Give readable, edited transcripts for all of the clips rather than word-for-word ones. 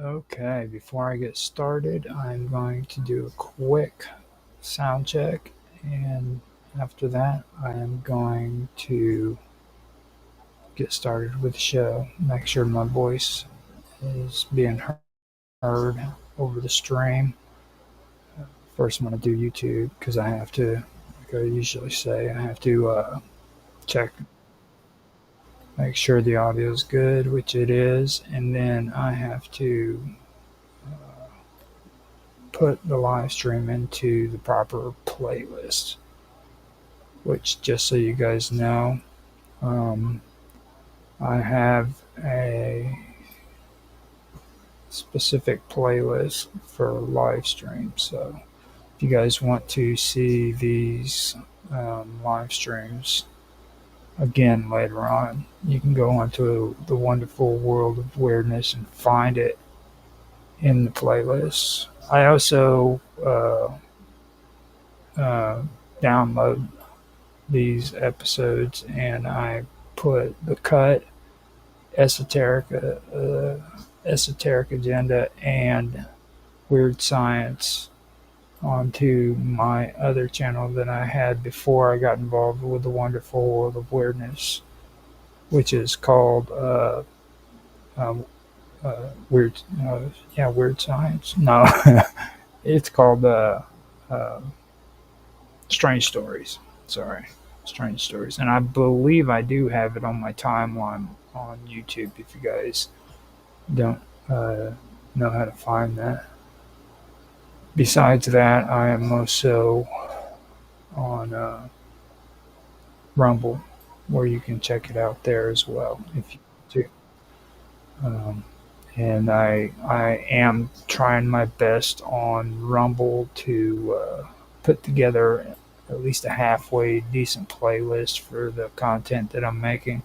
Okay, before I get started, I'm going to do a quick sound check, and after that, I am going to get started with the show. Make sure my voice is being heard over the stream. First, I'm going to do YouTube because I have to, like I usually say, I have to check, make sure the audio is good, which it is, and then I have to put the live stream into the proper playlist. Which, just so you guys know, um, I have a specific playlist for live streams. So if you guys want to see these live streams again later on, you can go onto the wonderful world of weirdness and find it in the playlist. I also uh, download these episodes and I put the cut esoteric agenda and weird science onto my other channel that I had before I got involved with the wonderful world of weirdness, which is called uh, weird, weird science. No, it's called uh, strange stories. Sorry, strange stories, and I believe I do have it on my timeline on YouTube. If you guys don't uh, know how to find that. Besides that, I am also on Rumble, where you can check it out there as well if you want to. Um, and I am trying my best on Rumble to put together at least a halfway decent playlist for the content that I'm making.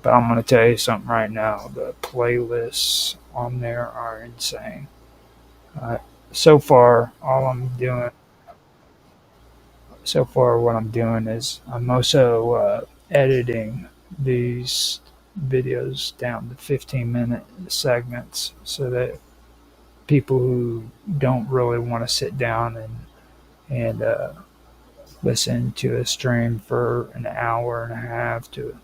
But I'm going to tell you something right now: the playlists on there are insane. Uh, so far, all I'm doing so far what I'm doing is I'm also editing these videos down to 15-minute segments so that people who don't really want to sit down and listen to a stream for an hour and a half to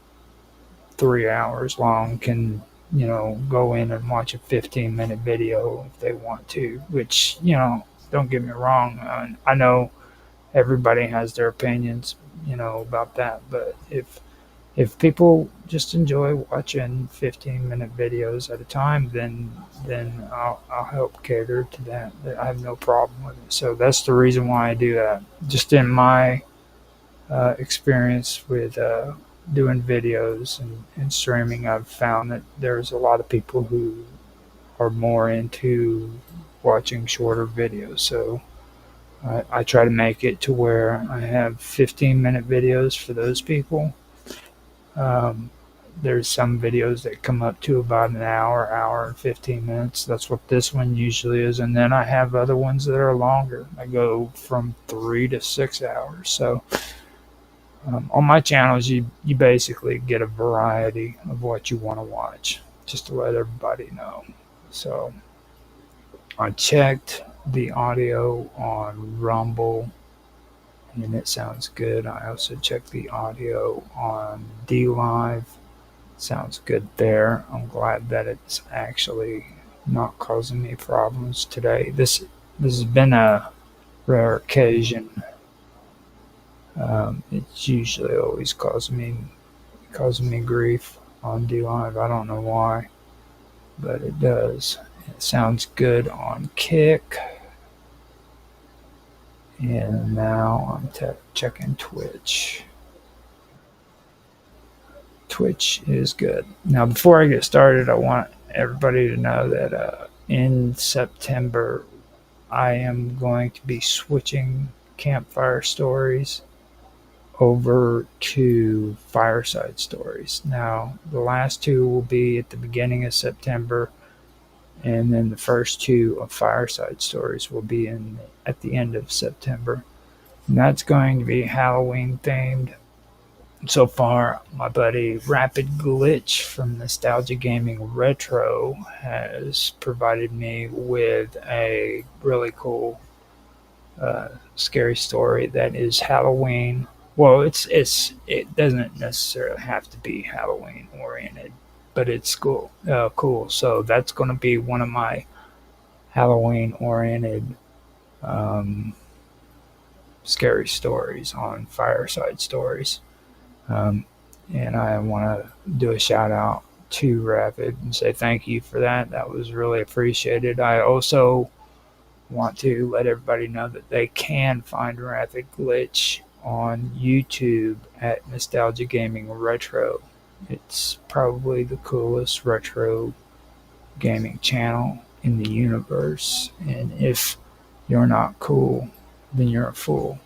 3 hours long can go in and watch a 15-minute video if they want to, which don't get me wrong, I know everybody has their opinions, about that. But if people just enjoy watching 15-minute videos at a time, then I'll help cater to that. I have no problem with it. So that's the reason why I do that. Just in my experience with doing videos and streaming, I've found that there's a lot of people who are more into watching shorter videos. So I try to make it to where I have 15-minute videos for those people. Um, there's some videos that come up to about an hour and 15 minutes. That's what this one usually is. And then I have other ones that are longer. I go from 3 to 6 hours. So on my channels, you basically get a variety of what you want to watch, just to let everybody know. So I checked the audio on Rumble and it sounds good. I also checked the audio on DLive. Sounds good there. I'm glad that it's actually not causing me problems today. This has been a rare occasion. It's usually always causing me grief on DLive. I don't know why, but it does. It sounds good on Kick. And now I'm checking Twitch. Twitch is good. Now, before I get started, I want everybody to know that in September, I am going to be switching campfire stories over to fireside stories. Now, the last two will be at the beginning of September, and then the first two of fireside stories will be at the end of September. And that's going to be Halloween themed. So far, my buddy Rapid Glitch from Nostalgia Gaming Retro has provided me with a really cool, scary story that is Halloween. Well, it doesn't necessarily have to be Halloween oriented, but it's cool. Cool. So that's going to be one of my Halloween oriented, um, scary stories on Fireside Stories. Um, and I want to do a shout out to Rapid and say thank you for that. That was really appreciated. I also want to let everybody know that they can find Rapid Glitch on YouTube at Nostalgia Gaming Retro. It's probably the coolest retro gaming channel in the universe. And if you're not cool, then you're a fool.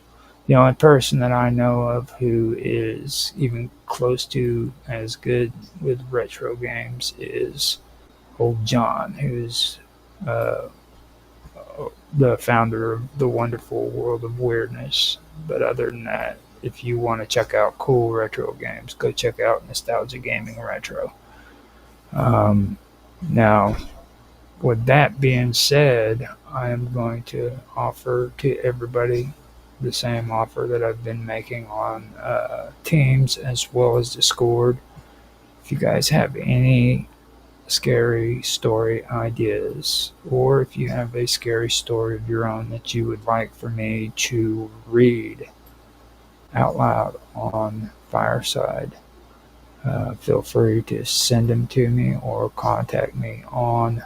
The only person that I know of who is even close to as good with retro games is old John, who's uh, the founder of the wonderful World of Weirdness. But other than that, if you want to check out cool retro games, go check out Nostalgia Gaming Retro. Um, Now, with that being said, I am going to offer to everybody the same offer that I've been making on Teams as well as Discord. If you guys have any scary story ideas, or if you have a scary story of your own that you would like for me to read out loud on Fireside, feel free to send them to me or contact me on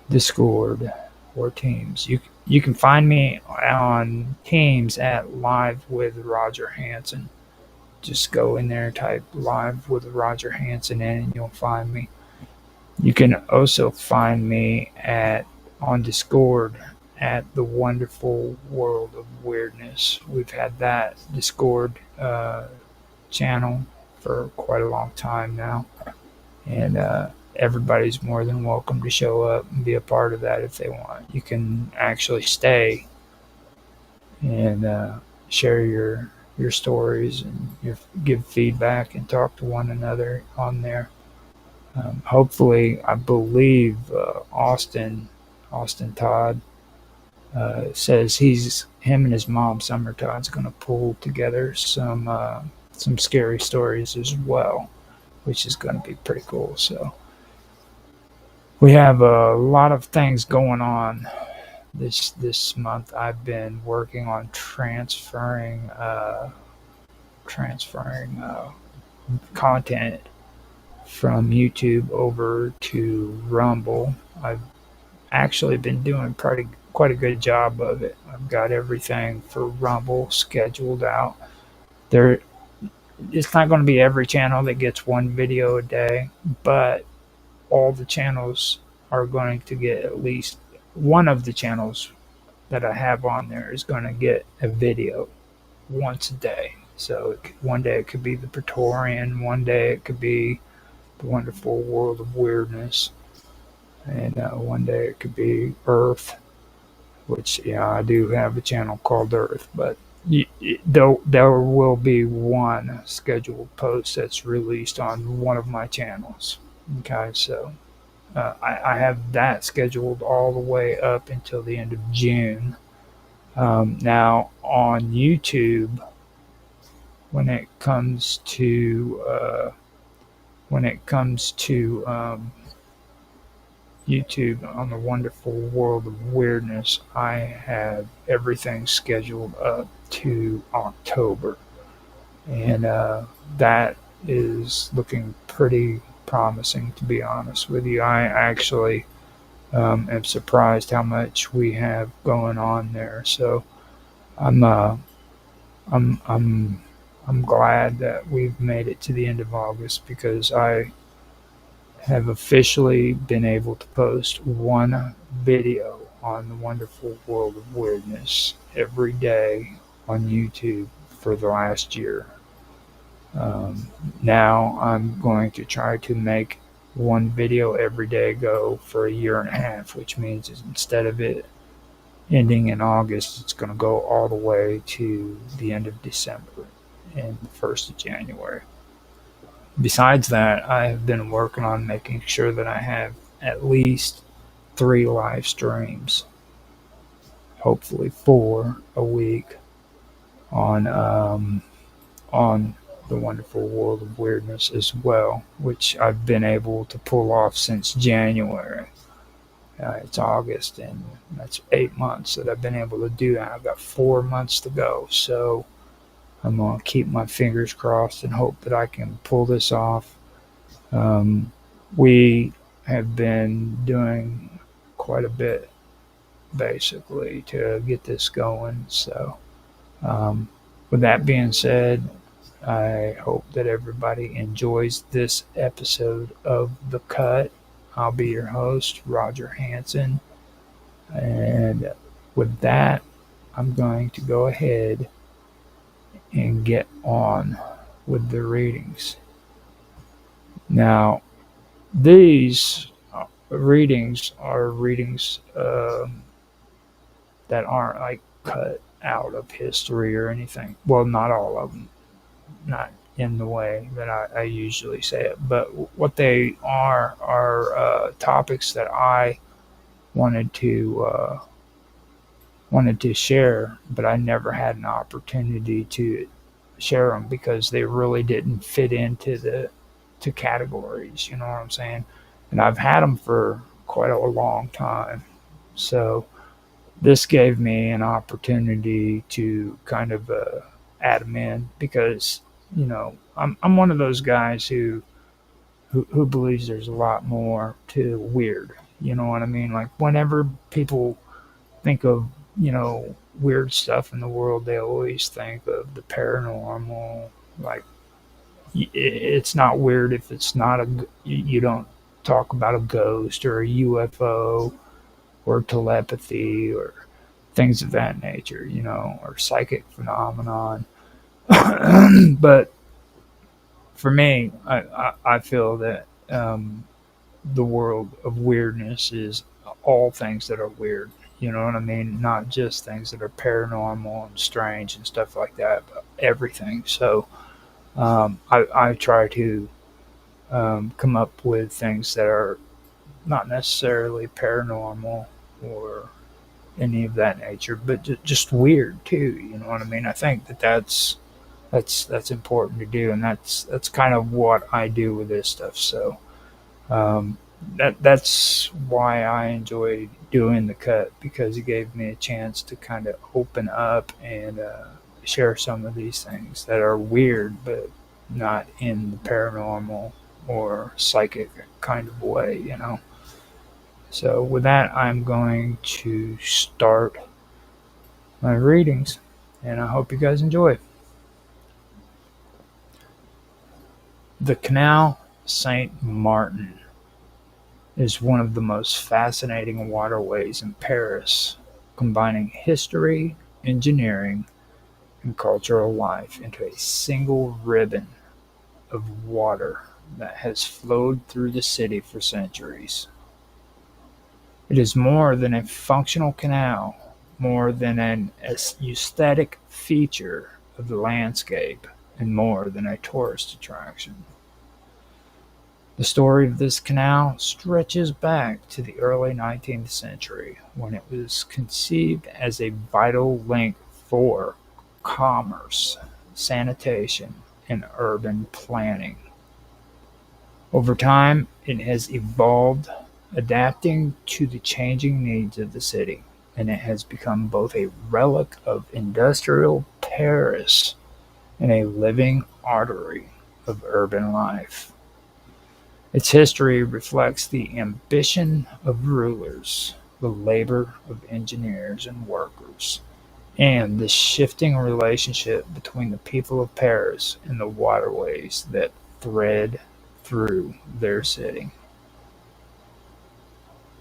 Discord or Teams. You can find me on Teams at Live with Roger Hanson. Just go in there, type Live with Roger Hanson in, and you'll find me. You can also find me at on Discord at the Wonderful World of Weirdness. We've had that Discord channel for quite a long time now, and everybody's more than welcome to show up and be a part of that if they want. You can actually stay and share your stories and give feedback and talk to one another on there. Hopefully, I believe Austin Todd says him and his mom Summer Todd's going to pull together some scary stories as well, which is going to be pretty cool. So we have a lot of things going on this month. I've been working on transferring content from YouTube over to Rumble. I've actually been doing quite a good job of it. I've got everything for Rumble scheduled out. There, it's not going to be every channel that gets one video a day, but all the channels are going to get at least one of the channels that I have on there is going to get a video once a day. So one day it could be the Praetorian, one day it could be the Wonderful World of Weirdness, and one day it could be Earth, which I do have a channel called Earth, but there will be one scheduled post that's released on one of my channels. Okay, so I have that scheduled all the way up until the end of June. Now on YouTube, when it comes to YouTube on the Wonderful World of Weirdness, I have everything scheduled up to October, and that is looking pretty promising, to be honest with you. I actually am surprised how much we have going on there. So I'm I'm I'm I'm glad that we've made it to the end of August because I have officially been able to post one video on the Wonderful World of Weirdness every day on YouTube for the last year. Now I'm going to try to make one video every day go for a year and a half, which means instead of it ending in August, it's going to go all the way to the end of December. in the 1st of January. Besides that, I have been working on making sure that I have at least 3 live streams, hopefully 4 a week on the wonderful world of weirdness as well, which I've been able to pull off since January. It's August, and that's 8 months that I've been able to do that. I've got 4 months to go, so I'm gonna keep my fingers crossed and hope that I can pull this off. We have been doing quite a bit basically to get this going. So, um, with that being said, I hope that everybody enjoys this episode of The Cut. I'll be your host, Roger Hanson. And with that, I'm going to go ahead and get on with the readings. Now, these readings are readings that aren't like cut out of history or anything. Well, not all of them, not in the way that I usually say it, but what they are topics that I wanted to share, but I never had an opportunity to share them because they really didn't fit into the to categories. You know what I'm saying? And I've had them for quite a long time, so this gave me an opportunity to kind of add them in because I'm one of those guys who believes there's a lot more to weird. You know what I mean? Like whenever people think of weird stuff in the world, they always think of the paranormal. Like it's not weird if it's not you don't talk about a ghost or a UFO or telepathy or things of that nature, or psychic phenomenon. But for me, I feel that the world of weirdness is all things that are weird. You know what I mean? Not just things that are paranormal and strange and stuff like that, but everything. So I try to come up with things that are not necessarily paranormal or any of that nature, but just weird too. You know what I mean? I think that's important to do, and that's kind of what I do with this stuff. So that's why I enjoy doing The Cut, because it gave me a chance to kind of open up and share some of these things that are weird, but not in the paranormal or psychic kind of way. So with that, I'm going to start my readings, and I hope you guys enjoy. The Canal Saint Martin is one of the most fascinating waterways in Paris, combining history, engineering, and cultural life into a single ribbon of water that has flowed through the city for centuries. It is more than a functional canal, more than an aesthetic feature of the landscape, and more than a tourist attraction. The story of this canal stretches back to the early 19th century, when it was conceived as a vital link for commerce, sanitation, and urban planning. Over time, it has evolved, adapting to the changing needs of the city, and it has become both a relic of industrial Paris and a living artery of urban life. Its history reflects the ambition of rulers, the labor of engineers and workers, and the shifting relationship between the people of Paris and the waterways that thread through their city.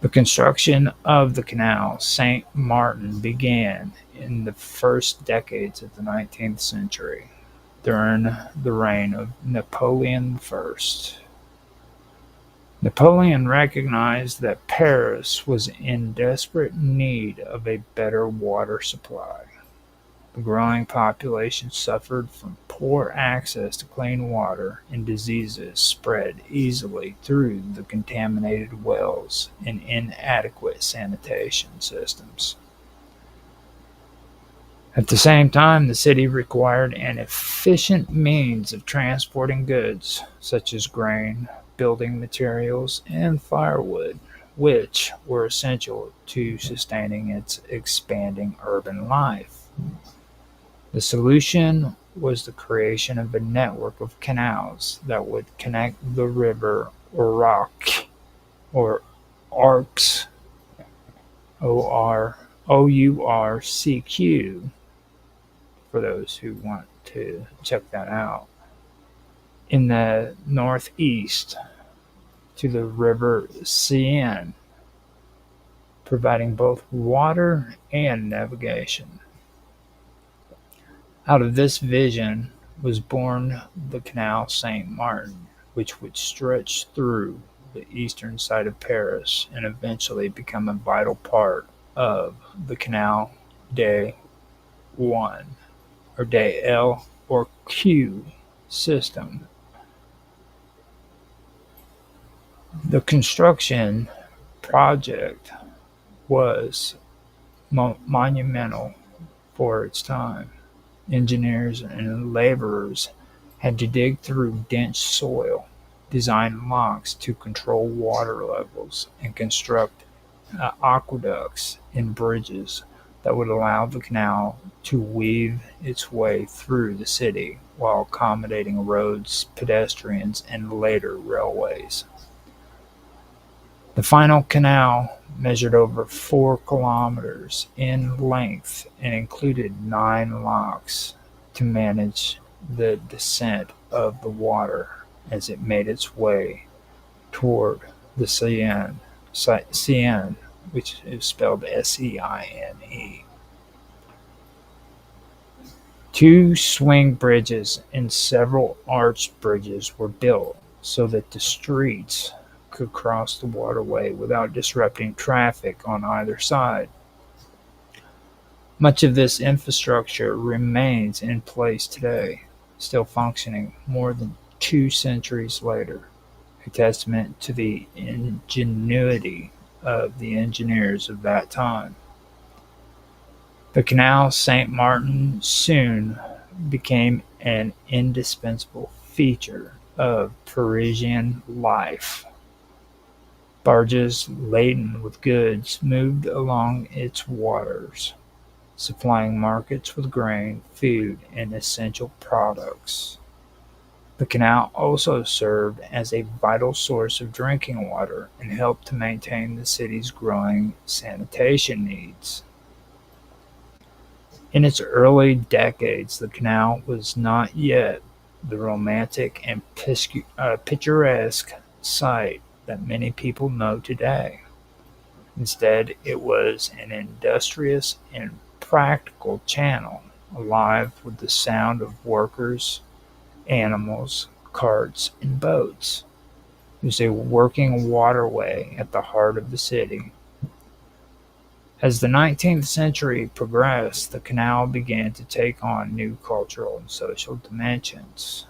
The construction of the Canal Saint Martin began in the first decades of the 19th century, during the reign of Napoleon I. Napoleon recognized that Paris was in desperate need of a better water supply. The growing population suffered from poor access to clean water, and diseases spread easily through the contaminated wells and inadequate sanitation systems. At the same time, the city required an efficient means of transporting goods, such as grain, building materials, and firewood, which were essential to sustaining its expanding urban life. The solution was the creation of a network of canals that would connect the river Ourcq, or Arcs, Ourcq, for those who want to check that out, in the northeast to the river Seine, providing both water and navigation. Out of this vision was born the Canal Saint Martin, which would stretch through the eastern side of Paris and eventually become a vital part of the Canal de One, or de L or Q system. The construction project was monumental for its time. Engineers and laborers had to dig through dense soil, design locks to control water levels, and construct aqueducts and bridges that would allow the canal to weave its way through the city while accommodating roads, pedestrians, and later railways. The final canal measured over 4 kilometers in length and included 9 locks to manage the descent of the water as it made its way toward the Seine, which is spelled Seine. 2 swing bridges and several arch bridges were built so that the streets could cross the waterway without disrupting traffic on either side. Much of this infrastructure remains in place today, still functioning more than 2 centuries later, a testament to the ingenuity of the engineers of that time. The Canal Saint Martin soon became an indispensable feature of Parisian life. Barges laden with goods moved along its waters, supplying markets with grain, food, and essential products. The canal also served as a vital source of drinking water and helped to maintain the city's growing sanitation needs. In its early decades, the canal was not yet the romantic and picturesque site that many people know today. Instead, it was an industrious and practical channel, alive with the sound of workers, animals, carts, and boats. It was a working waterway at the heart of the city. As the 19th century progressed, the canal began to take on new cultural and social dimensions.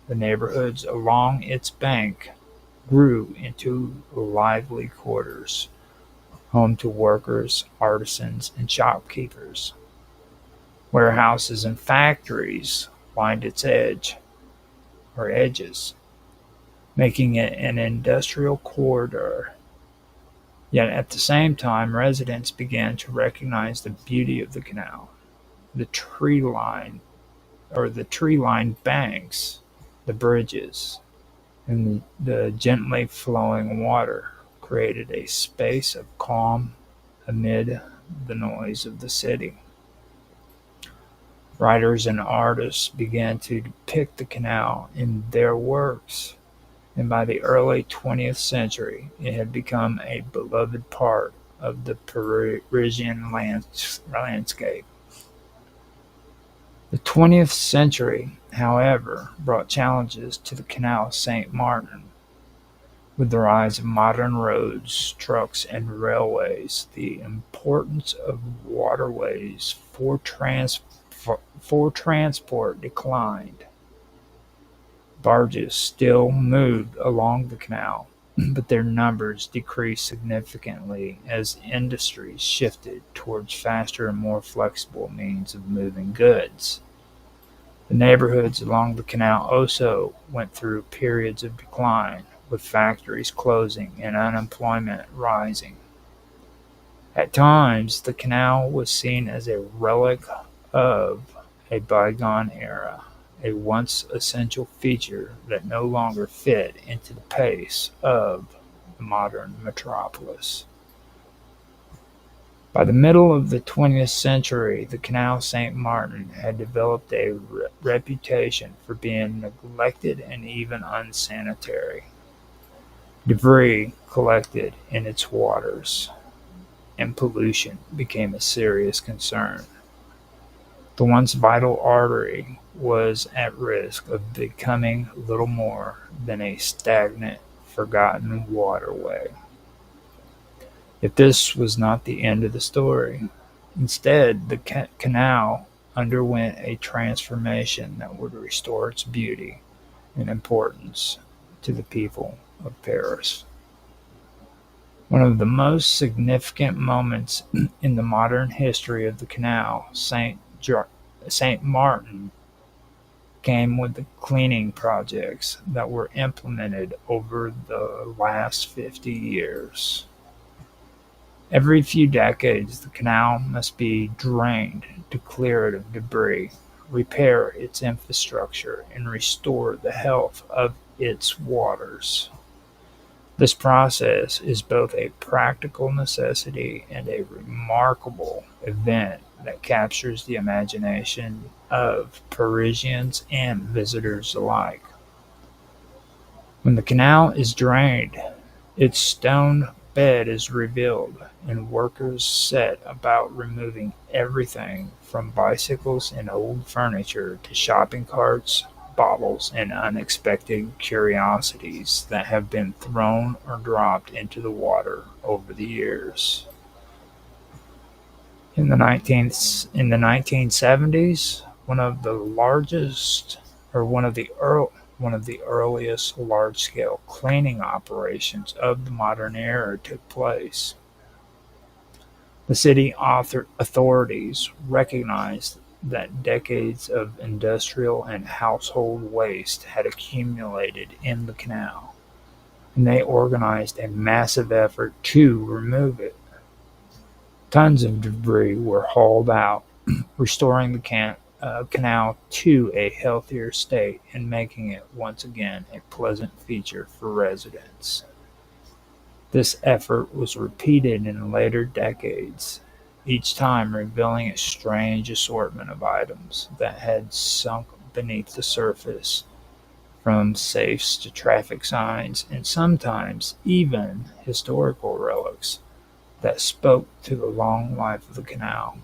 The neighborhoods along its bank grew into lively quarters, home to workers, artisans, and shopkeepers. Warehouses and factories lined its edges, making it an industrial corridor. Yet at the same time, residents began to recognize the beauty of the canal. The tree-lined banks, the bridges, and the gently flowing water created a space of calm amid the noise of the city. Writers and artists began to depict the canal in their works, and by the early 20th century it had become a beloved part of the Parisian landscape. The 20th century, however, brought challenges to the Canal Saint Martin. With the rise of modern roads, trucks, and railways, the importance of waterways for for transport declined. Barges still moved along the canal, but their numbers decreased significantly as industries shifted towards faster and more flexible means of moving goods. The neighborhoods along the canal also went through periods of decline, with factories closing and unemployment rising. At times, the canal was seen as a relic of a bygone era, a once essential feature that no longer fit into the pace of the modern metropolis. By the middle of the 20th century, the Canal Saint Martin had developed a reputation for being neglected and even unsanitary. Debris collected in its waters, and pollution became a serious concern. The once vital artery was at risk of becoming little more than a stagnant, forgotten waterway. Yet this was not the end of the story. Instead, the canal underwent a transformation that would restore its beauty and importance to the people of Paris. One of the most significant moments in the modern history of the canal, Saint Martin, came with the cleaning projects that were implemented over the last 50 years. Every few decades, the canal must be drained to clear it of debris, repair its infrastructure, and restore the health of its waters. This process is both a practical necessity and a remarkable event that captures the imagination of Parisians and visitors alike. When the canal is drained, its stone bed is revealed, and workers set about removing everything from bicycles and old furniture to shopping carts, bottles, and unexpected curiosities that have been thrown or dropped into the water over the years. In the 1970s, one of the earliest large-scale cleaning operations of the modern era took place. The city authorities recognized that decades of industrial and household waste had accumulated in the canal, and they organized a massive effort to remove it. Tons of debris were hauled out, restoring the canal to a healthier state and making it once again a pleasant feature for residents. This effort was repeated in later decades, each time revealing a strange assortment of items that had sunk beneath the surface, from safes to traffic signs, and sometimes even historical relics that spoke to the long life of the canal.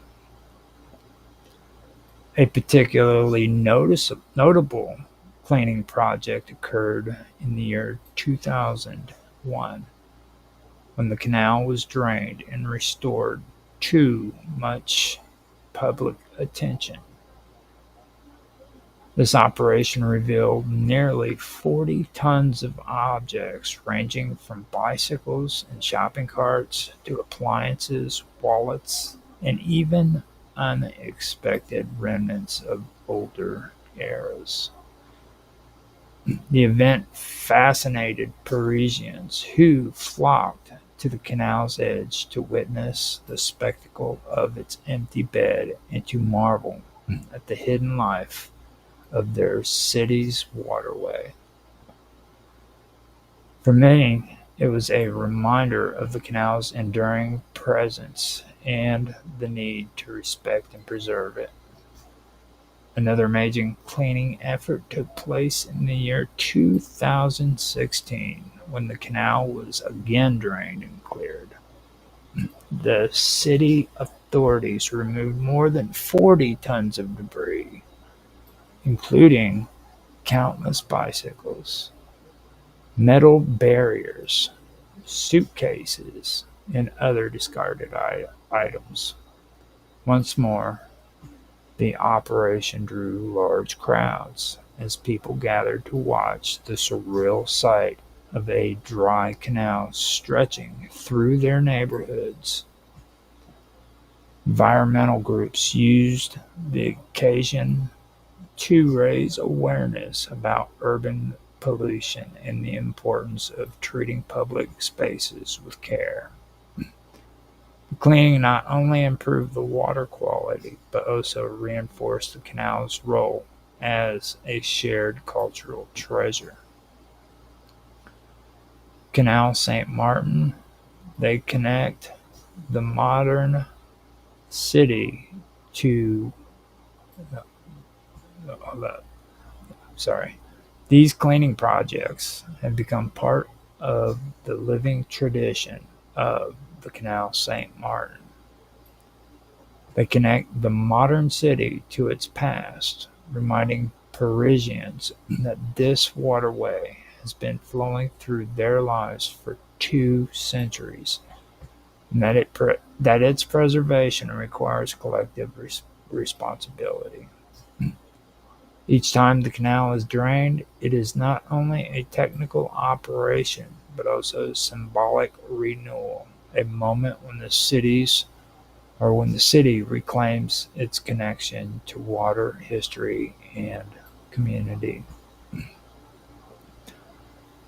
A particularly notable cleaning project occurred in the year 2001 when the canal was drained and restored to much public attention. This operation revealed nearly 40 tons of objects ranging from bicycles and shopping carts to appliances, wallets, and even unexpected remnants of older eras. The event fascinated Parisians who flocked to the canal's edge to witness the spectacle of its empty bed and to marvel at the hidden life of their city's waterway. For many, it was a reminder of the canal's enduring presence and the need to respect and preserve it. Another major cleaning effort took place in the year 2016 when the canal was again drained and cleared. The city authorities removed more than 40 tons of debris, including countless bicycles, metal barriers, suitcases, and other discarded items. Once more, The operation drew large crowds as people gathered to watch the surreal sight of a dry canal stretching through their neighborhoods. Environmental groups used the occasion to raise awareness about urban pollution and the importance of treating public spaces with care. The cleaning not only improved the water quality, but also reinforced the canal's role as a shared cultural treasure. Canal St. Martin, they connect the modern city to uh, sorry. These cleaning projects have become part of the living tradition of the Canal St. Martin. They connect the modern city to its past, reminding Parisians that this waterway has been flowing through their lives for 2 centuries, and that its preservation requires collective responsibility. Each time the canal is drained, it is not only a technical operation, but also a symbolic renewal, a moment when the city reclaims its connection to water, history, and community.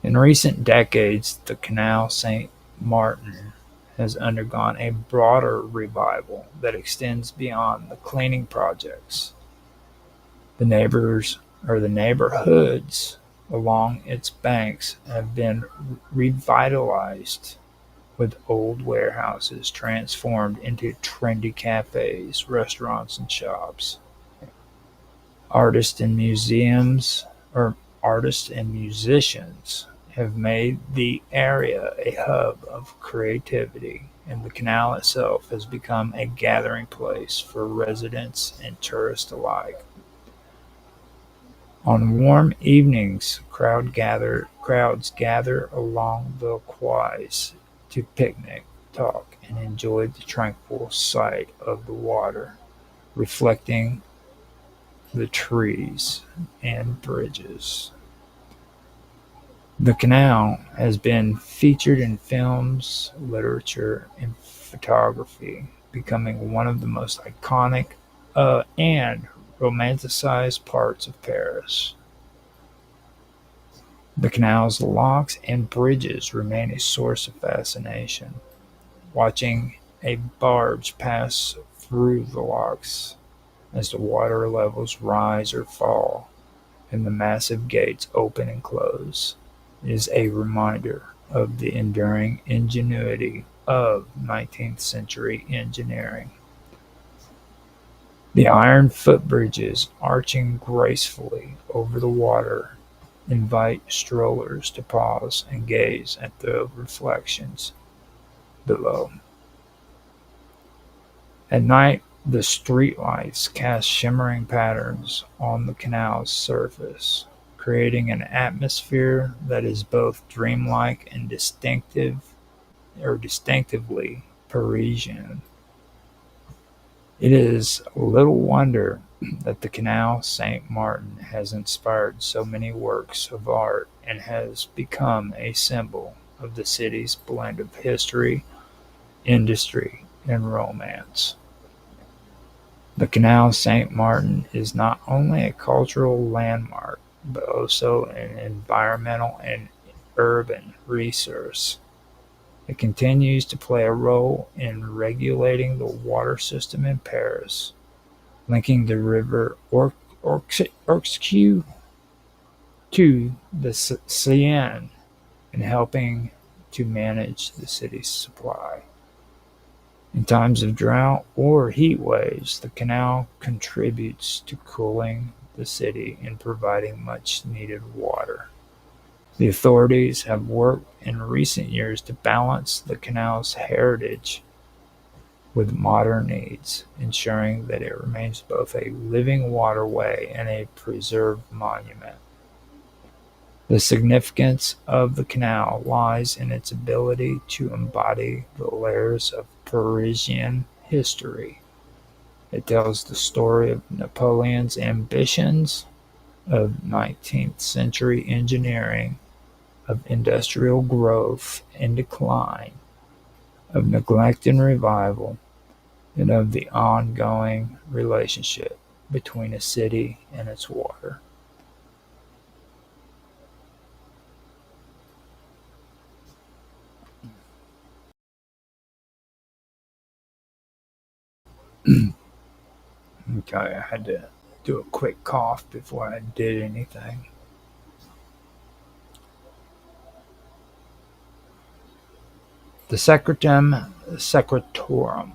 In recent decades, the Canal St. Martin has undergone a broader revival that extends beyond the cleaning projects. The neighborhoods along its banks have been revitalized, with old warehouses transformed into trendy cafes, restaurants, and shops. Artists and museums or artists and musicians have made the area a hub of creativity, and the canal itself has become a gathering place for residents and tourists alike. On warm evenings, crowds gather along the quays to picnic, talk, and enjoy the tranquil sight of the water reflecting the trees and bridges. The canal has been featured in films, literature, and photography, becoming one of the most iconic and romanticized parts of Paris. The canal's locks and bridges remain a source of fascination. Watching a barge pass through the locks as the water levels rise or fall and the massive gates open and close is a reminder of the enduring ingenuity of 19th century engineering. The iron footbridges arching gracefully over the water invite strollers to pause and gaze at the reflections below. At night, the streetlights cast shimmering patterns on the canal's surface, creating an atmosphere that is both dreamlike and distinctively Parisian. It is little wonder that the Canal St. Martin has inspired so many works of art and has become a symbol of the city's blend of history, industry, and romance. The Canal St. Martin is not only a cultural landmark, but also an environmental and urban resource. It continues to play a role in regulating the water system in Paris, linking the river Ourcq to the Seine and helping to manage the city's supply. In times of drought or heat waves, the canal contributes to cooling the city and providing much needed water. The authorities have worked in recent years to balance the canal's heritage with modern needs, ensuring that it remains both a living waterway and a preserved monument. The significance of the canal lies in its ability to embody the layers of Parisian history, It tells the story of Napoleon's ambitions, of 19th century engineering, of industrial growth and decline, of neglect and revival, and of the ongoing relationship between a city and its water. Okay, I had to do a quick cough before I did anything. The Secretum Secretorum,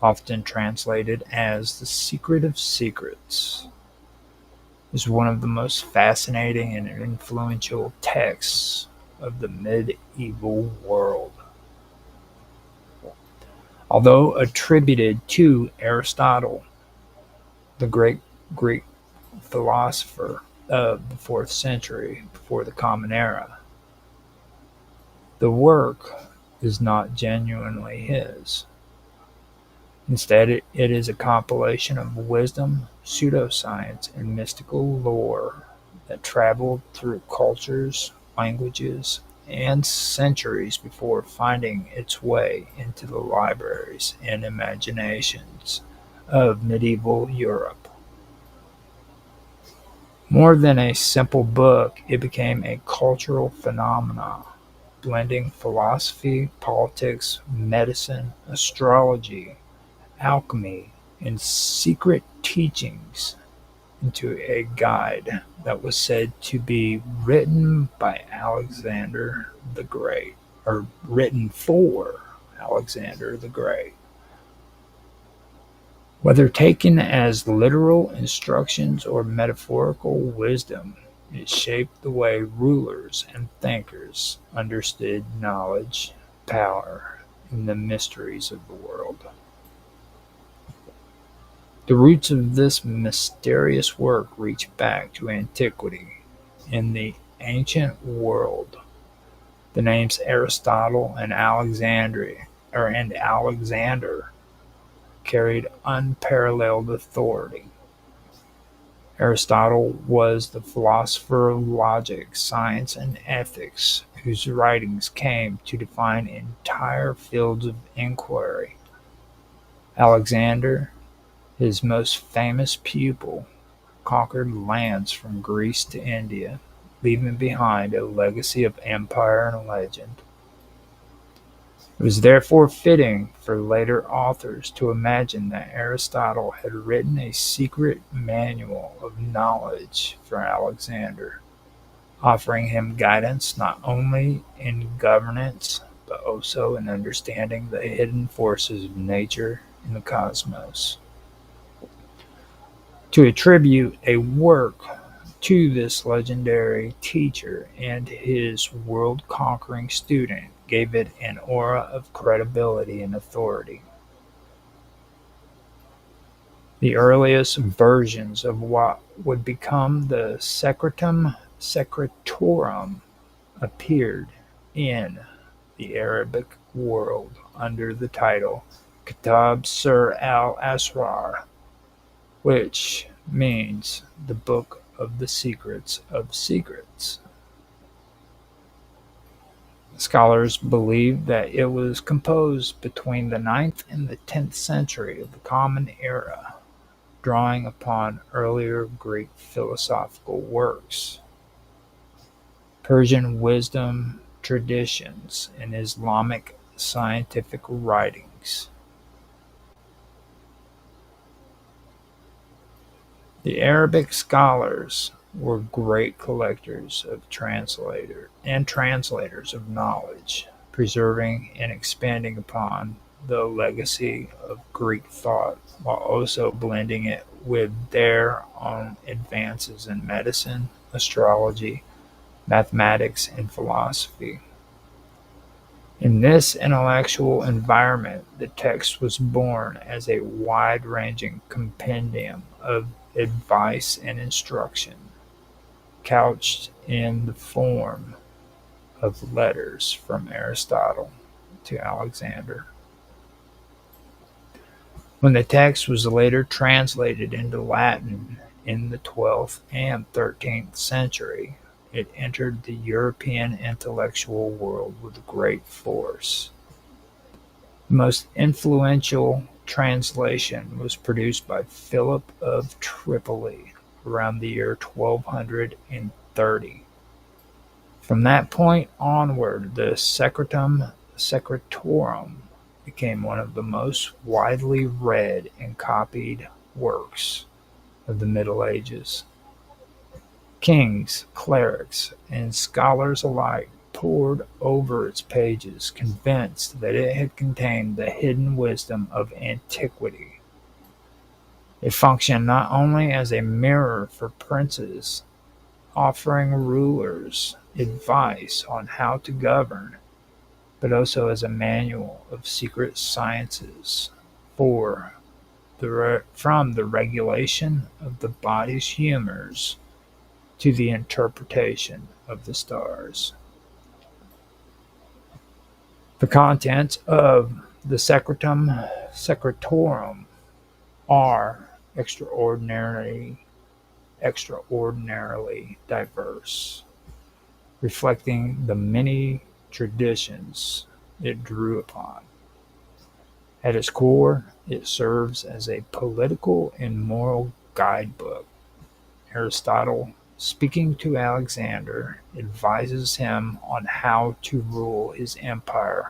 often translated as the Secret of Secrets, is one of the most fascinating and influential texts of the medieval world. Although attributed to Aristotle, the great Greek philosopher of the 4th century before the Common Era, the work is not genuinely his. Instead, it is a compilation of wisdom, pseudoscience, and mystical lore that traveled through cultures, languages, and centuries before finding its way into the libraries and imaginations of medieval Europe. More than a simple book, it became a cultural phenomenon, blending philosophy, politics, medicine, astrology, alchemy, and secret teachings into a guide that was said to be written by Alexander the Great, or written for Alexander the Great. Whether taken as literal instructions or metaphorical wisdom, it shaped the way rulers and thinkers understood knowledge, power, and the mysteries of the world. The roots of this mysterious work reach back to antiquity. In the ancient world, the names Aristotle and Alexander carried unparalleled authority. Aristotle was the philosopher of logic, science, and ethics, whose writings came to define entire fields of inquiry. Alexander, his most famous pupil, conquered lands from Greece to India, leaving behind a legacy of empire and legend. It was therefore fitting for later authors to imagine that Aristotle had written a secret manual of knowledge for Alexander, offering him guidance not only in governance but also in understanding the hidden forces of nature and the cosmos. To attribute a work to this legendary teacher and his world-conquering student gave it an aura of credibility and authority. The earliest versions of what would become the Secretum Secretorum appeared in the Arabic world under the title Kitab Sur al-Asrar, which means the Book of the Secrets of Secrets. Scholars believe that it was composed between the 9th and the 10th century of the Common Era, drawing upon earlier Greek philosophical works, Persian wisdom traditions, and Islamic scientific writings. The Arabic scholars were great collectors of translators of knowledge, preserving and expanding upon the legacy of Greek thought while also blending it with their own advances in medicine, astrology, mathematics, and philosophy. In this intellectual environment, the text was born as a wide-ranging compendium of advice and instruction, couched in the form of letters from Aristotle to Alexander. When the text was later translated into Latin in the 12th and 13th century, it entered the European intellectual world with great force. The most influential translation was produced by Philip of Tripoli around the year 1230. From that point onward, the Secretum Secretorum became one of the most widely read and copied works of the Middle Ages. Kings, clerics, and scholars alike pored over its pages, convinced that it had contained the hidden wisdom of antiquity. It functioned not only as a mirror for princes, offering rulers advice on how to govern, but also as a manual of secret sciences from the regulation of the body's humors to the interpretation of the stars. The contents of the Secretum Secretorum are extraordinarily diverse, reflecting the many traditions it drew upon. At its core, it serves as a political and moral guidebook. Aristotle, speaking to Alexander, advises him on how to rule his empire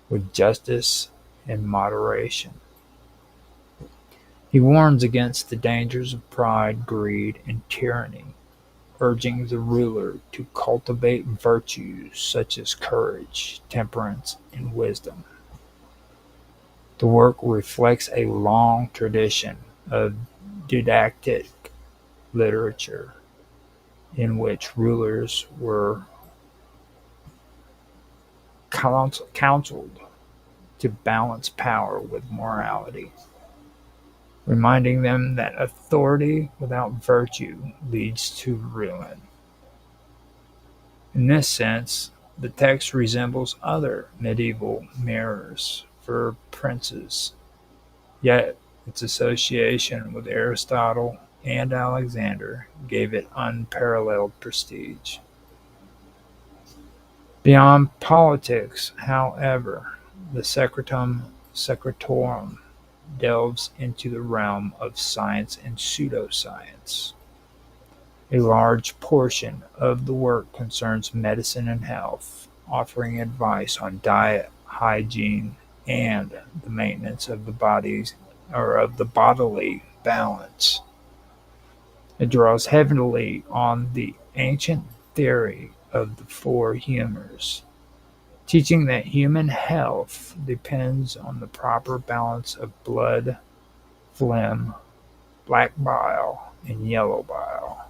with justice and moderation. He warns against the dangers of pride, greed, and tyranny, urging the ruler to cultivate virtues such as courage, temperance, and wisdom. The work reflects a long tradition of didactic literature in which rulers were counseled to balance power with morality, reminding them that authority without virtue leads to ruin. In this sense, the text resembles other medieval mirrors for princes, yet its association with Aristotle and Alexander gave it unparalleled prestige. Beyond politics, however, the Secretum Secretorum delves into the realm of science and pseudoscience. A large portion of the work concerns medicine and health, offering advice on diet, hygiene, and the maintenance of the bodily balance. It draws heavily on the ancient theory of the four humors, teaching that human health depends on the proper balance of blood, phlegm, black bile, and yellow bile.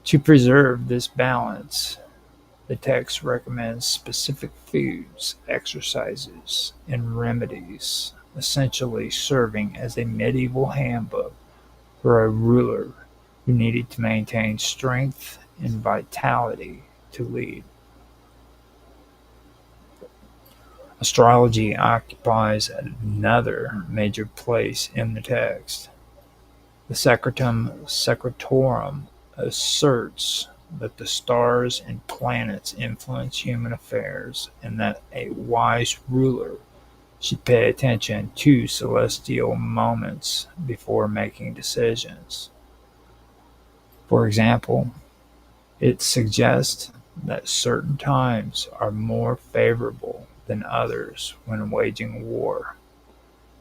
To preserve this balance, the text recommends specific foods, exercises, and remedies, essentially serving as a medieval handbook for a ruler who needed to maintain strength and vitality to lead. Astrology occupies another major place in the text. The Secretum Secretorum asserts that the stars and planets influence human affairs and that a wise ruler should pay attention to celestial moments before making decisions. For example, it suggests that certain times are more favorable than others when waging war,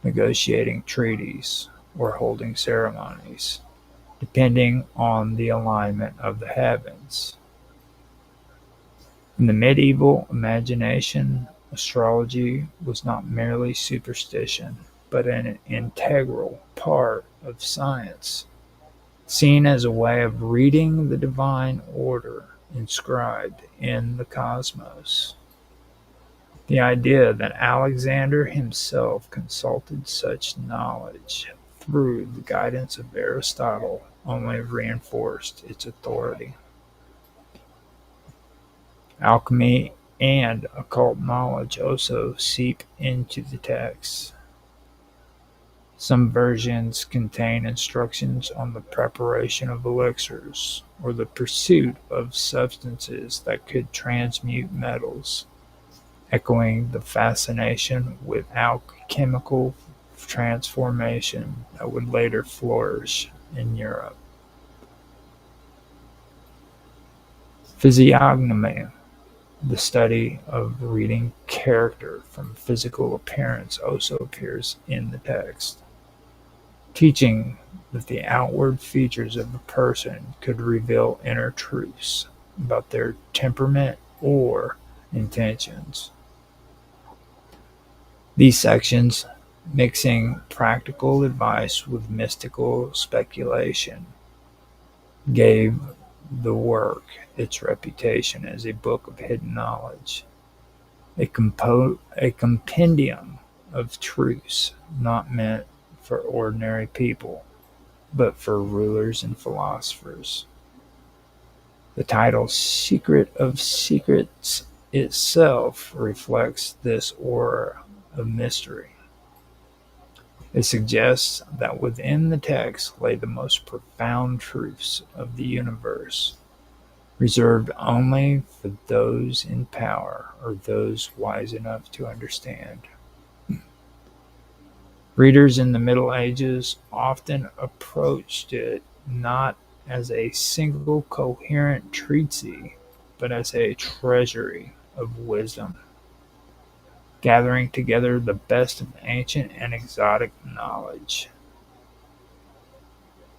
negotiating treaties, or holding ceremonies, depending on the alignment of the heavens. In the medieval imagination, astrology was not merely superstition, but an integral part of science, seen as a way of reading the divine order inscribed in the cosmos. The idea that Alexander himself consulted such knowledge through the guidance of Aristotle only reinforced its authority. Alchemy and occult knowledge also seep into the text. Some versions contain instructions on the preparation of elixirs or the pursuit of substances that could transmute metals, echoing the fascination with alchemical transformation that would later flourish in Europe. Physiognomy, the study of reading character from physical appearance, also appears in the text, teaching that the outward features of a person could reveal inner truths about their temperament or intentions. These sections, mixing practical advice with mystical speculation, gave the work its reputation as a book of hidden knowledge, a compendium of truths not meant for ordinary people, but for rulers and philosophers. The title Secret of Secrets itself reflects this aura of mystery. It suggests that within the text lay the most profound truths of the universe, reserved only for those in power or those wise enough to understand. Readers in the Middle Ages often approached it not as a single coherent treatise, but as a treasury of wisdom, gathering together the best of ancient and exotic knowledge.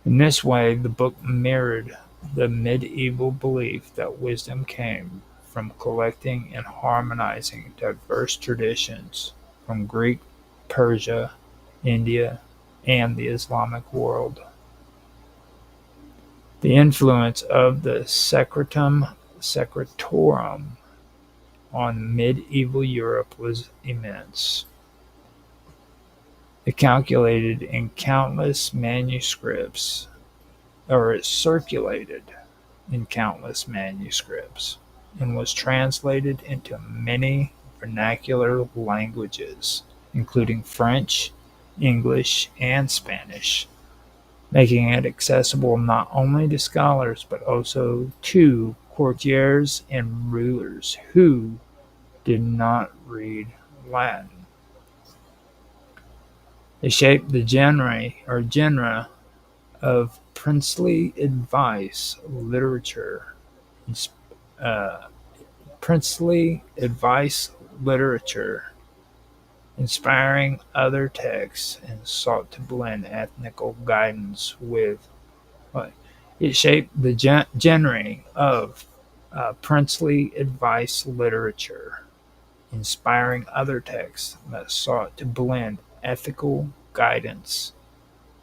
In this way, the book mirrored the medieval belief that wisdom came from collecting and harmonizing diverse traditions from Greek, Persia, India, and the Islamic world. The influence of the Secretum Secretorum on medieval Europe was immense. It circulated in countless manuscripts, and was translated into many vernacular languages, including French, English, and Spanish, making it accessible not only to scholars but also to courtiers and rulers who did not read Latin. It shaped the genre of princely advice literature, uh, inspiring other texts, and sought to blend ethnical guidance with what it shaped the genre of princely advice literature, inspiring other texts that sought to blend ethical guidance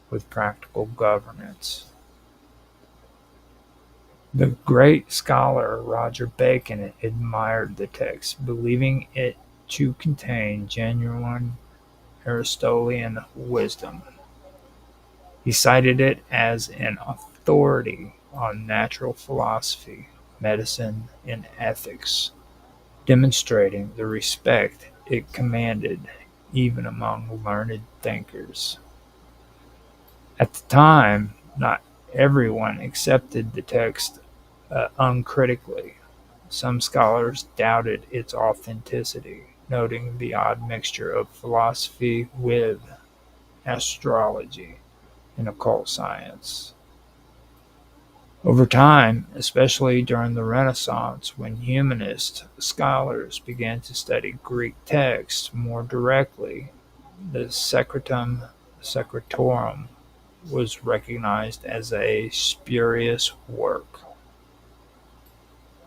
with practical governance. The great scholar Roger Bacon admired the text, believing it to contain genuine Aristotelian wisdom. He cited it as an authority on natural philosophy, medicine, and ethics, demonstrating the respect it commanded even among learned thinkers. At the time, not everyone accepted the text uncritically. Some scholars doubted its authenticity, noting the odd mixture of philosophy with astrology and occult science. Over time, especially during the Renaissance, when humanist scholars began to study Greek texts more directly, the Secretum Secretorum was recognized as a spurious work.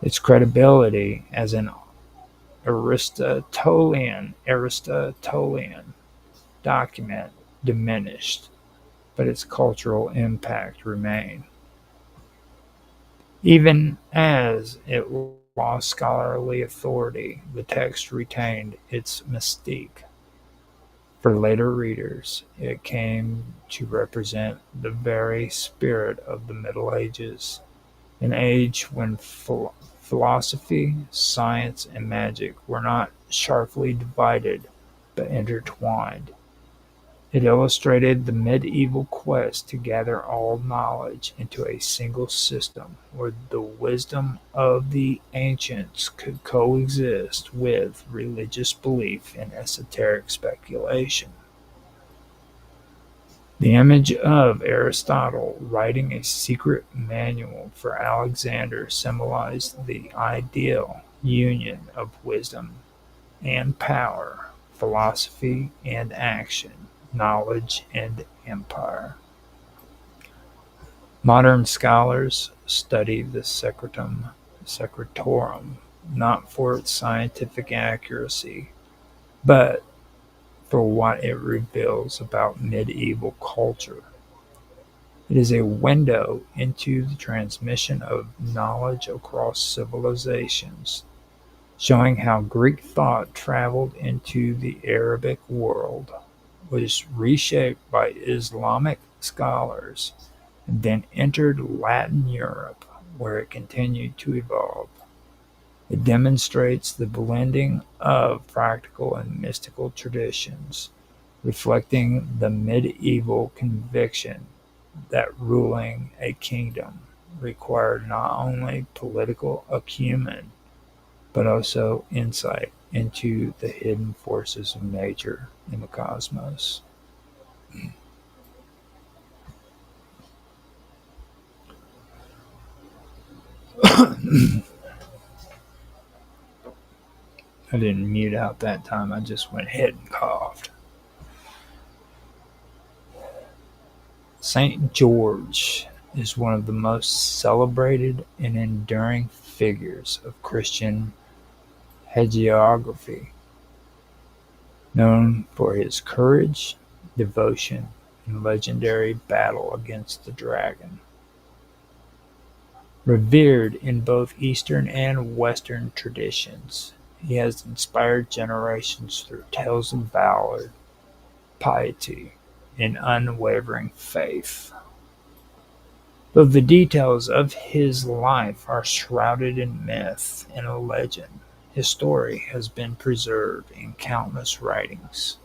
Its credibility as an Aristotelian document diminished, but its cultural impact remained. Even as it lost scholarly authority, the text retained its mystique. For later readers, it came to represent the very spirit of the Middle Ages, an age when philosophy, science, and magic were not sharply divided but intertwined. It illustrated the medieval quest to gather all knowledge into a single system where the wisdom of the ancients could coexist with religious belief and esoteric speculation. The image of Aristotle writing a secret manual for Alexander symbolized the ideal union of wisdom and power, philosophy and action, knowledge and empire. Modern scholars study the Secretorum not for its scientific accuracy, but for what it reveals about medieval culture. It is a window into the transmission of knowledge across civilizations, showing how Greek thought traveled into the Arabic world, was reshaped by Islamic scholars, and then entered Latin Europe, where it continued to evolve. It demonstrates the blending of practical and mystical traditions, reflecting the medieval conviction that ruling a kingdom required not only political acumen, but also insight into the hidden forces of nature in the cosmos. I didn't mute out that time, I just went ahead and coughed. St. George is one of the most celebrated and enduring figures of Christian hagiography, known for his courage, devotion, and legendary battle against the dragon. Revered in both Eastern and Western traditions, he has inspired generations through tales of valor, piety, and unwavering faith. Though the details of his life are shrouded in myth and legend, his story has been preserved in countless writings,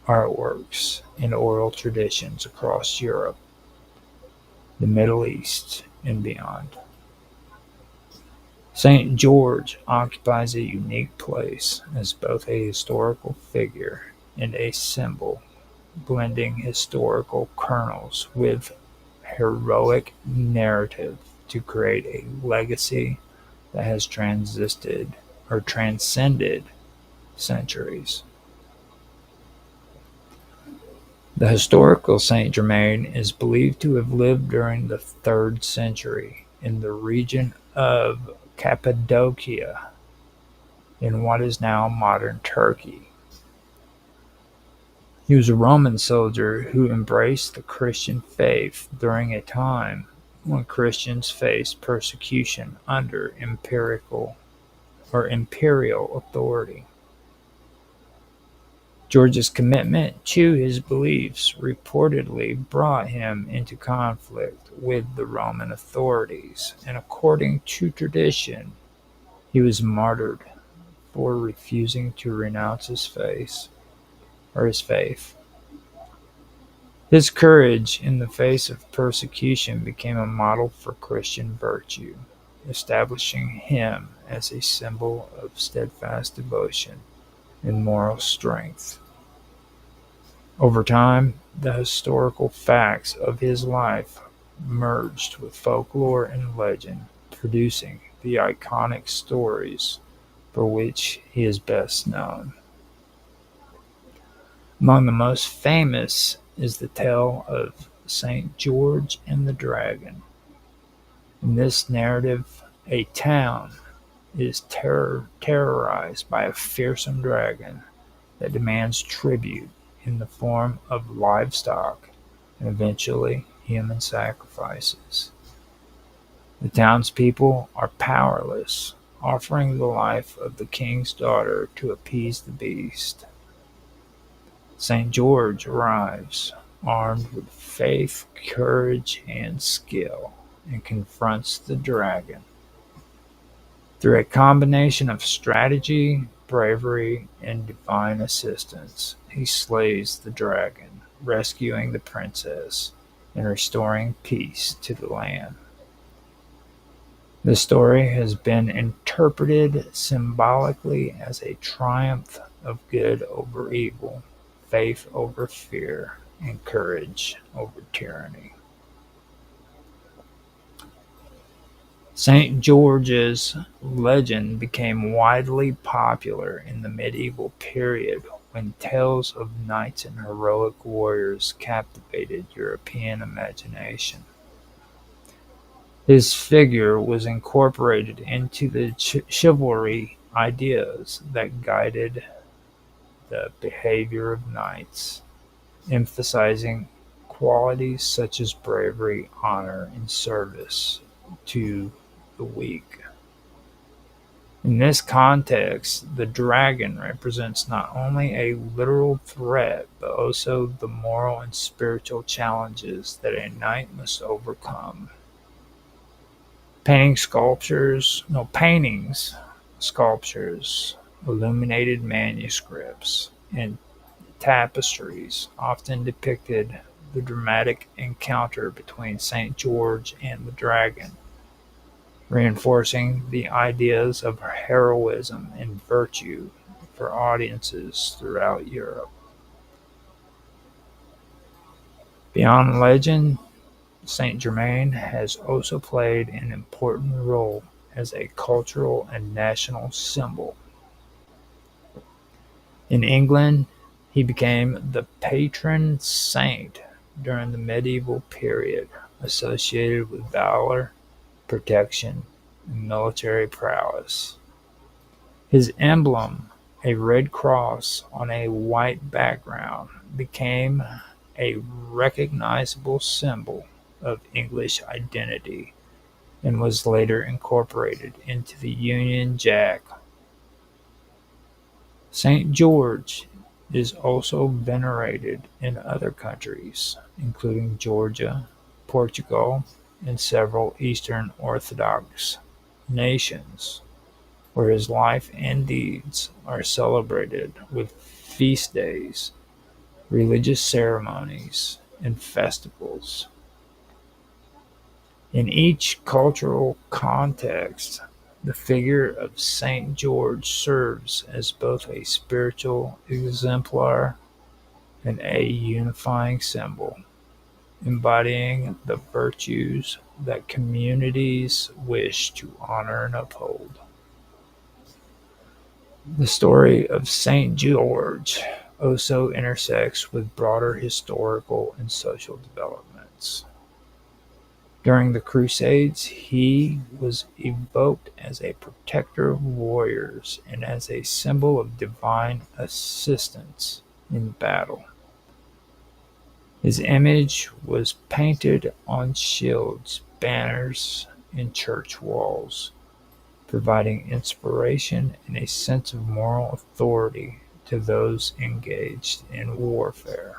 artworks, and oral traditions across Europe, the Middle East, and beyond. Saint George occupies a unique place as both a historical figure and a symbol, blending historical kernels with heroic narrative to create a legacy that has transcended centuries. The historical Saint Germain is believed to have lived during the 3rd century in the region of Cappadocia in what is now modern Turkey. He was a Roman soldier who embraced the Christian faith during a time when Christians faced persecution under imperial authority. George's commitment to his beliefs reportedly brought him into conflict with the Roman authorities, and according to tradition, he was martyred for refusing to renounce his faith. His courage in the face of persecution became a model for Christian virtue, establishing him as a symbol of steadfast devotion and moral strength. Over time, the historical facts of his life merged with folklore and legend, producing the iconic stories for which he is best known. Among the most famous is the tale of Saint George and the Dragon. In this narrative, a town is terrorized by a fearsome dragon that demands tribute in the form of livestock and eventually human sacrifices. The townspeople are powerless, offering the life of the king's daughter to appease the beast. Saint George arrives, armed with faith, courage, and skill, and confronts the dragon. Through a combination of strategy, bravery, and divine assistance, he slays the dragon, rescuing the princess and restoring peace to the land. The story has been interpreted symbolically as a triumph of good over evil, faith over fear, and courage over tyranny. St. George's legend became widely popular in the medieval period when tales of knights and heroic warriors captivated European imagination. His figure was incorporated into the chivalry ideas that guided the behavior of knights, emphasizing qualities such as bravery, honor, and service to the weak. In this context, the dragon represents not only a literal threat, but also the moral and spiritual challenges that a knight must overcome. Paintings, sculptures, illuminated manuscripts, and tapestries often depicted the dramatic encounter between St. George and the dragon, reinforcing the ideas of heroism and virtue for audiences throughout Europe. Beyond legend, Saint Germain has also played an important role as a cultural and national symbol. In England, he became the patron saint during the medieval period, associated with valor, protection, and military prowess. His emblem, a red cross on a white background, became a recognizable symbol of English identity and was later incorporated into the Union Jack. Saint George is also venerated in other countries, including Georgia, Portugal, and several Eastern Orthodox nations, where his life and deeds are celebrated with feast days, religious ceremonies, and festivals. In each cultural context, the figure of Saint George serves as both a spiritual exemplar and a unifying symbol, embodying the virtues that communities wish to honor and uphold. The story of Saint George also intersects with broader historical and social developments. During the Crusades, he was evoked as a protector of warriors and as a symbol of divine assistance in battle. His image was painted on shields, banners, and church walls, providing inspiration and a sense of moral authority to those engaged in warfare.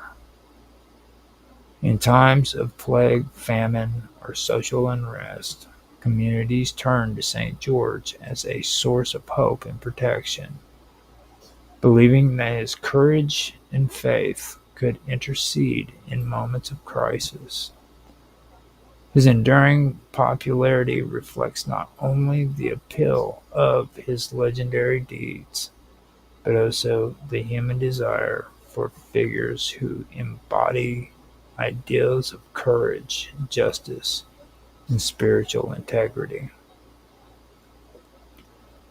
In times of plague, famine, or social unrest, communities turned to St. George as a source of hope and protection, believing that his courage and faith could intercede in moments of crisis. His enduring popularity reflects not only the appeal of his legendary deeds, but also the human desire for figures who embody ideals of courage, justice, and spiritual integrity.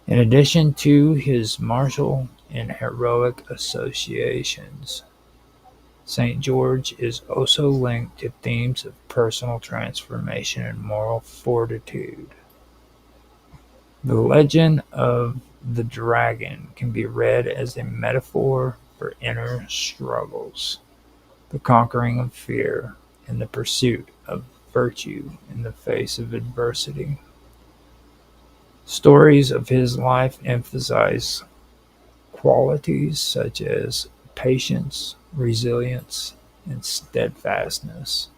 In addition to his martial and heroic associations, Saint George is also linked to themes of personal transformation and moral fortitude. The legend of the dragon can be read as a metaphor for inner struggles, the conquering of fear, and the pursuit of virtue in the face of adversity. Stories of his life emphasize qualities such as patience, resilience, and steadfastness,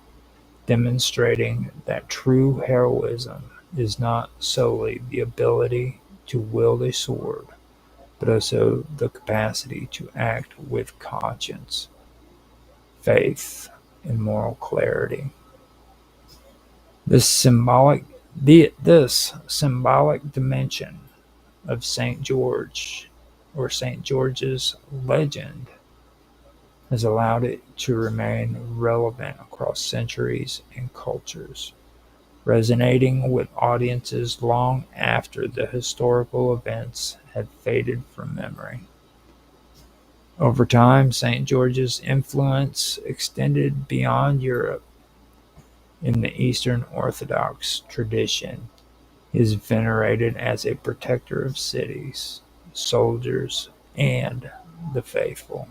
demonstrating that true heroism is not solely the ability to wield a sword, but also the capacity to act with conscience, faith and moral clarity. This symbolic dimension of St. George or St. George's legend has allowed it to remain relevant across centuries and cultures, resonating with audiences long after the historical events had faded from memory. Over time, St. George's influence extended beyond Europe. In the Eastern Orthodox tradition, he is venerated as a protector of cities, soldiers, and the faithful.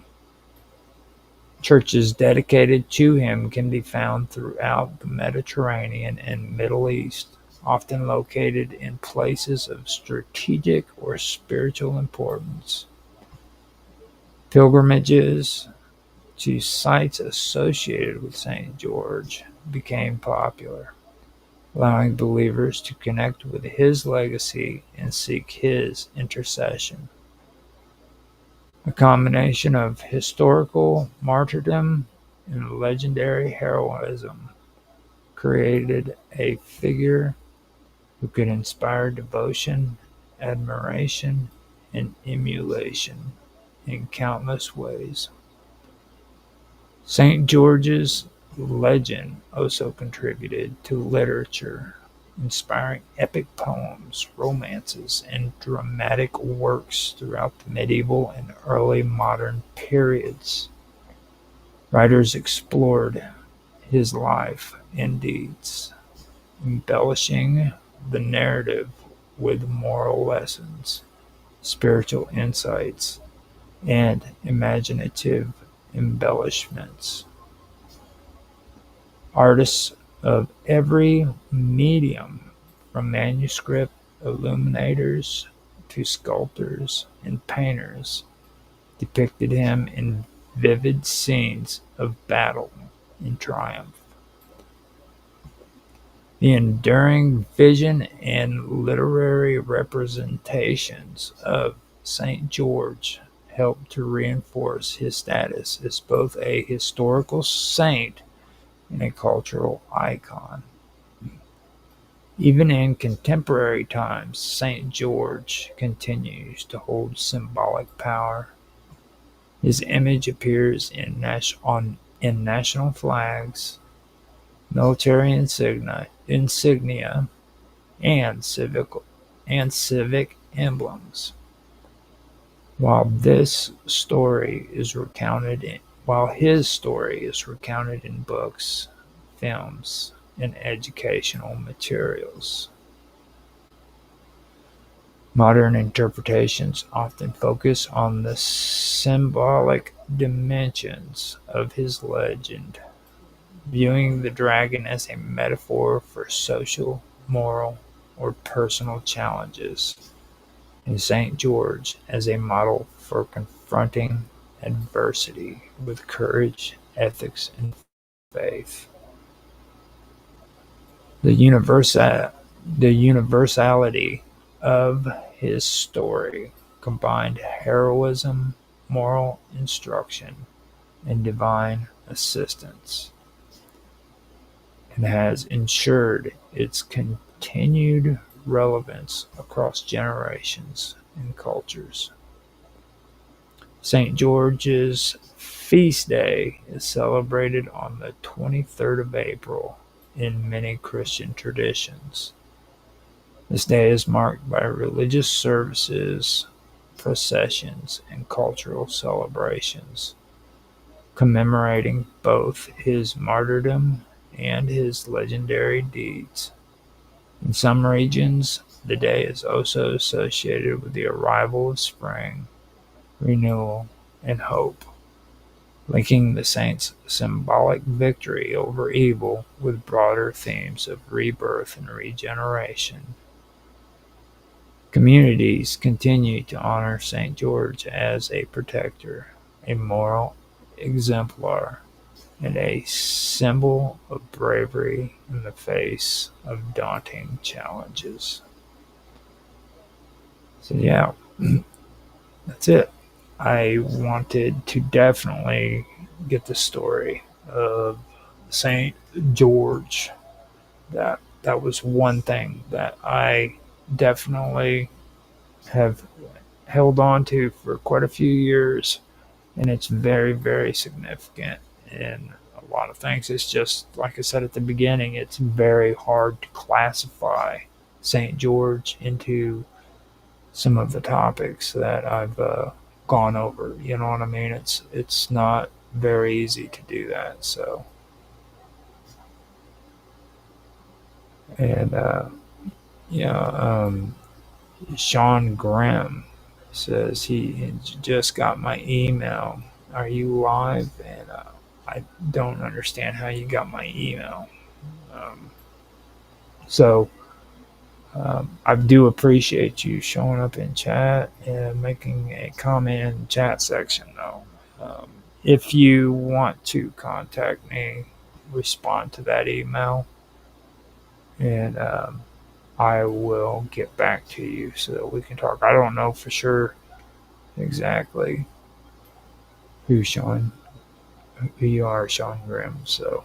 Churches dedicated to him can be found throughout the Mediterranean and Middle East, often located in places of strategic or spiritual importance. Pilgrimages to sites associated with St. George became popular, allowing believers to connect with his legacy and seek his intercession. A combination of historical martyrdom and legendary heroism created a figure who could inspire devotion, admiration, and emulation in countless ways. St. George's legend also contributed to literature, inspiring epic poems, romances, and dramatic works throughout the medieval and early modern periods. Writers explored his life and deeds, embellishing the narrative with moral lessons, spiritual insights, and imaginative embellishments. Artists of every medium, from manuscript illuminators to sculptors and painters, depicted him in vivid scenes of battle and triumph. The enduring vision and literary representations of St. George helped to reinforce his status as both a historical saint and a cultural icon. Even in contemporary times, St. George continues to hold symbolic power. His image appears in national flags, military insignia, and civic emblems. While his story is recounted in books, films, and educational materials. Modern interpretations often focus on the symbolic dimensions of his legend, viewing the dragon as a metaphor for social, moral, or personal challenges, and St. George as a model for confronting adversity with courage, ethics, and faith. The universality of his story combined heroism, moral instruction, and divine assistance, and has ensured its continued relevance across generations and cultures. St. George's feast day is celebrated on the 23rd of April in many Christian traditions. This day is marked by religious services, processions, and cultural celebrations, commemorating both his martyrdom and his legendary deeds. In some regions, the day is also associated with the arrival of spring, renewal, and hope, linking the saint's symbolic victory over evil with broader themes of rebirth and regeneration. Communities continue to honor St. George as a protector, a moral exemplar, and a symbol of bravery in the face of daunting challenges. So yeah, that's it. I wanted to definitely get the story of Saint George. That was one thing that I definitely have held on to for quite a few years, and it's very, very significant in a lot of things. It's just like I said at the beginning, it's very hard to classify St. George into some of the topics that I've gone over. You know what I mean? It's not very easy to do that. So, and yeah, Sean Grimm says he just got my email. Are you live? And I don't understand how you got my email. Um, so I do appreciate you showing up in chat and making a comment in the chat section, though. Um, if you want to contact me, respond to that email, and I will get back to you so that we can talk. I don't know for sure exactly who Sean, who you are, Sean Grimm. So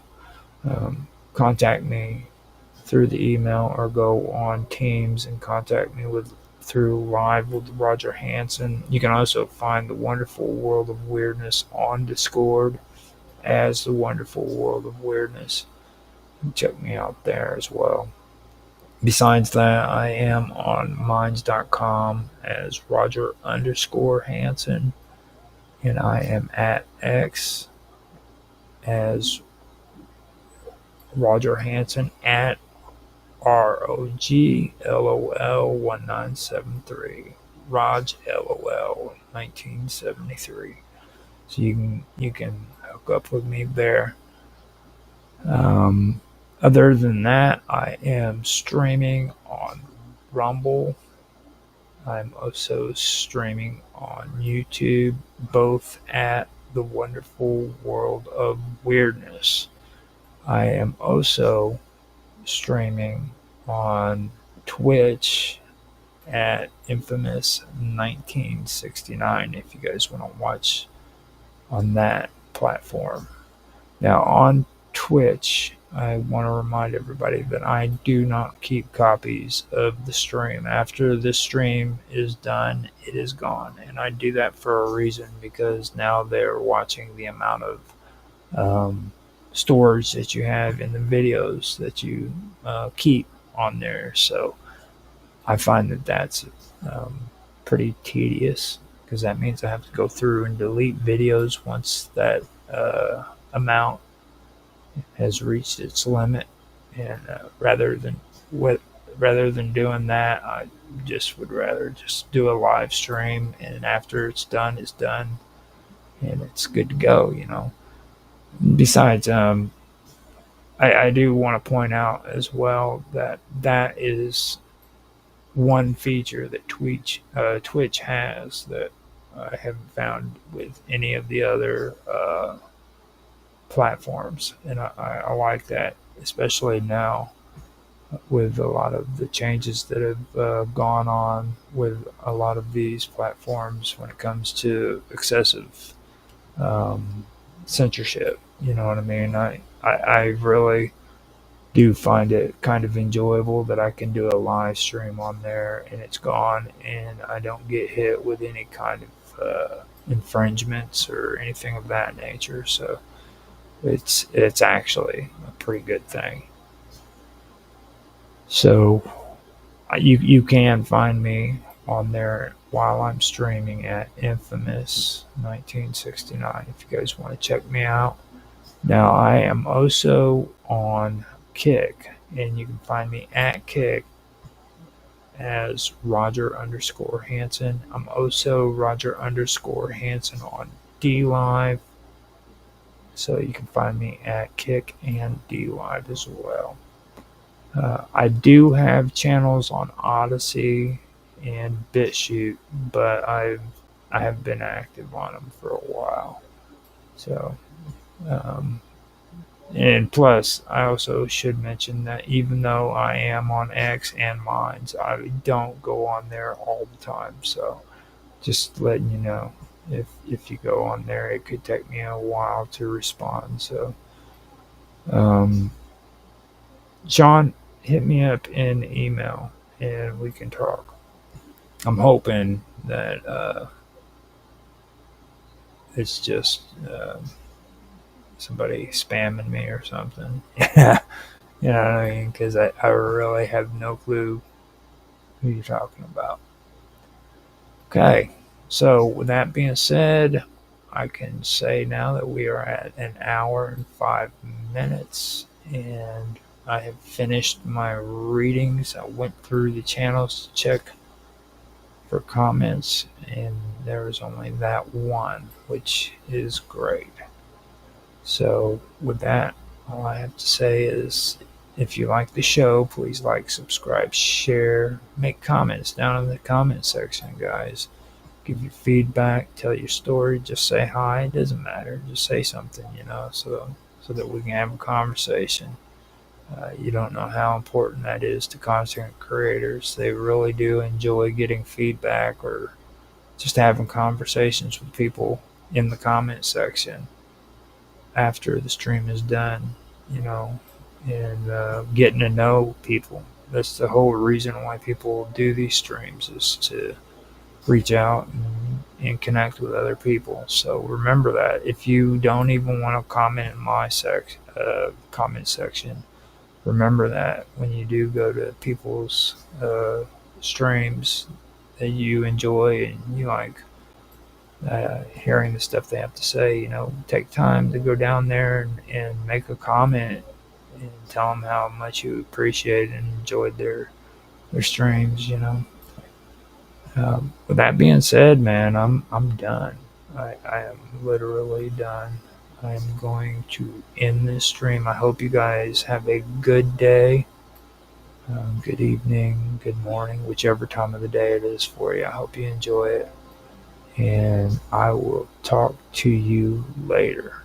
contact me through the email or go on Teams and contact me with through Live with Roger Hanson. You can also find the Wonderful World of Weirdness on Discord as the Wonderful World of Weirdness. Check me out there as well. Besides that, I am on minds.com as Roger underscore Hanson, and I am at X as Roger Hanson at ROGLOL1973. Raj LOL 1973. So you can hook up with me there. Um, Other than that, I am streaming on Rumble. I'm also streaming on YouTube, both at the Wonderful World of Weirdness. I am also streaming on Twitch at Infamous 1969 if you guys want to watch on that platform. Now, on Twitch, I want to remind everybody that I do not keep copies of the stream. After this stream is done, it is gone. And I do that for a reason because now they're watching the amount of storage that you have in the videos that you keep on there. So I find that that's pretty tedious because that means I have to go through and delete videos once that amount has reached its limit. And rather than doing that, I just would rather just do a live stream, and after it's done, and it's good to go. Besides, I do want to point out as well that that is one feature that Twitch has that I haven't found with any of the other platforms, and I like that, especially now with a lot of the changes that have gone on with a lot of these platforms when it comes to excessive censorship. You know what I mean? I really do find it kind of enjoyable that I can do a live stream on there and it's gone and I don't get hit with any kind of infringements or anything of that nature. So it's actually a pretty good thing. So you can find me on there while I'm streaming at Infamous 1969 if you guys want to check me out. Now I am also on Kick, and you can find me at Kick as Roger underscore Hanson. I'm also Roger underscore Hanson on DLive, so you can find me at Kick and DLive as well. I do have channels on Odyssey and BitChute, but I haven't been active on them for a while. So, and plus, I also should mention that even though I am on X and Minds, I don't go on there all the time. So, just letting you know, if you go on there, it could take me a while to respond. So, um, Sean, hit me up in email and we can talk. I'm hoping that it's just somebody spamming me or something. Yeah, you know what I mean? Because I really have no clue who you're talking about. Okay, so with that being said, I can say now that we are at an hour and 5 minutes, and I have finished my readings. I went through the channels to check for comments, and there was only that one, which is great. So, with that, all I have to say is if you like the show, please like, subscribe, share, make comments down in the comment section, guys. Give your feedback, tell your story, just say hi. It doesn't matter. Just say something, so that we can have a conversation. You don't know how important that is to content creators. They really do enjoy getting feedback or just having conversations with people in the comment section after the stream is done, you know, and getting to know people. That's the whole reason why people do these streams, is to reach out and connect with other people. So remember that. If you don't even want to comment in my comment section, remember that when you do go to people's streams that you enjoy and you like hearing the stuff they have to say, take time to go down there and make a comment and tell them how much you appreciate and enjoyed their streams. With that being said, man, I'm done. I am literally done. I am going to end this stream. I hope you guys have a good day, good evening, good morning, whichever time of the day it is for you. I hope you enjoy it, and I will talk to you later.